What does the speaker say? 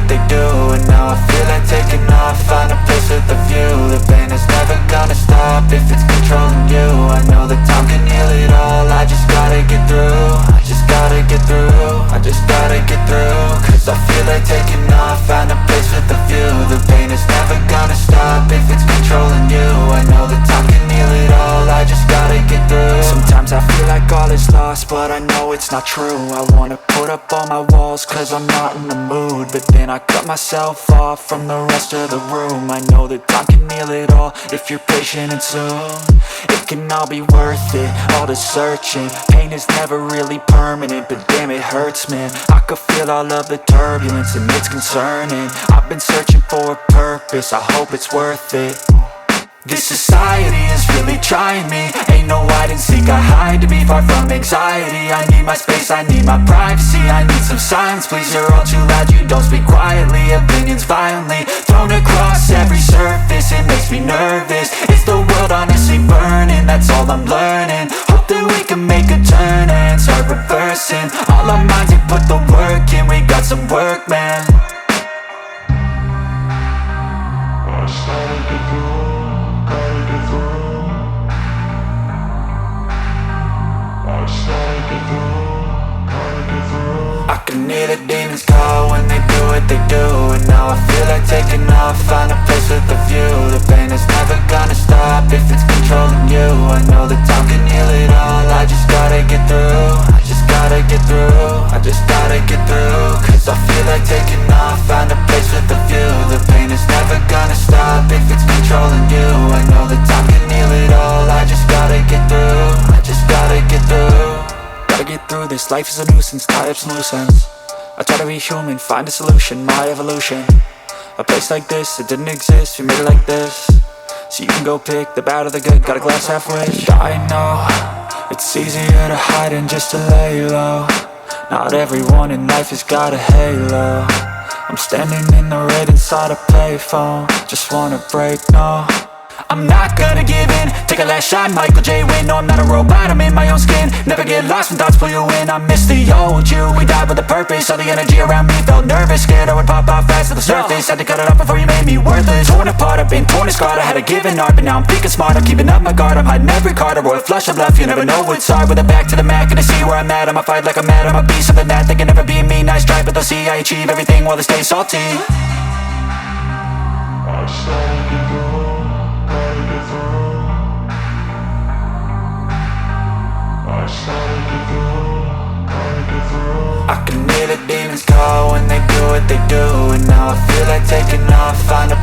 what they do, and now I feel like taking off. Find a place with a view. The pain is never gonna stop if it's controlling you. I know that time can heal it all. I just gotta get through. I just gotta get through. I just gotta get through. Cause I feel like taking off. Find a place with a view. The pain is never gonna stop if it's controlling you. I know that time can heal it all. I just gotta get through. Sometimes I feel like all is lost, but I know it's not true. I wanna put up all my walls cause I'm not in the mood, but then I cut myself off from the rest of the room. I know that time can heal it all if you're patient, and soon it can all be worth it, all the searching. Pain is never really permanent, but damn it hurts, man. I could feel all of the turbulence and it's concerning. I've been searching for a purpose, I hope it's worth it. This society is really trying me. Ain't no hide and seek, I hide to be far from anxiety. I need my space, I need my privacy. I need some silence, please, you're all too loud. You don't speak quietly, opinions violently thrown across every surface. It makes me nervous, is the world honestly burning? That's all I'm learning. Hope that we can make a turn and start reversing all our minds and put the work in. We got some work, man. I started to go. I can hear the demons call when they do what they do, and now I feel like taking off. Find a place with a view. The pain is never gonna stop if it's controlling you. I know that time can heal it all. I just gotta get through. I just gotta get through. I just gotta get through. Cause I feel like taking off. Find a place with a view. The pain is never gonna stop if it's controlling you. I know that time can heal it all. I just gotta get through. I just gotta get through. Gotta get through this, life is a nuisance, tie up some loose ends. I try to be human, find a solution, my evolution. A place like this, it didn't exist, we made it like this. So you can go pick the bad or the good, got a glass halfway. I know, it's easier to hide than just to lay low. Not everyone in life has got a halo. I'm standing in the red inside a payphone. Just wanna break, no, I'm not gonna give in. Take a last shot, Michael J. Win. No, I'm not a robot, I'm in my own skin. Never get lost when thoughts pull you in. I miss the old you, we died with a purpose. All the energy around me felt nervous, scared I would pop out fast to the surface. Had to cut it off before you made me worthless. Torn apart, I've been torn and scarred. I had a given art, but now I'm thinking smart. I'm keeping up my guard, I'm hiding every card. A royal flush of love, you never know what's hard. With a back to the mat, gonna see where I'm at. I'ma fight like I'm mad, I'ma be something that they can never be me. Nice try, but they'll see I achieve everything while they stay salty. I started to go. I can hear the demons call when they do what they do, and now I feel like taking off. Find a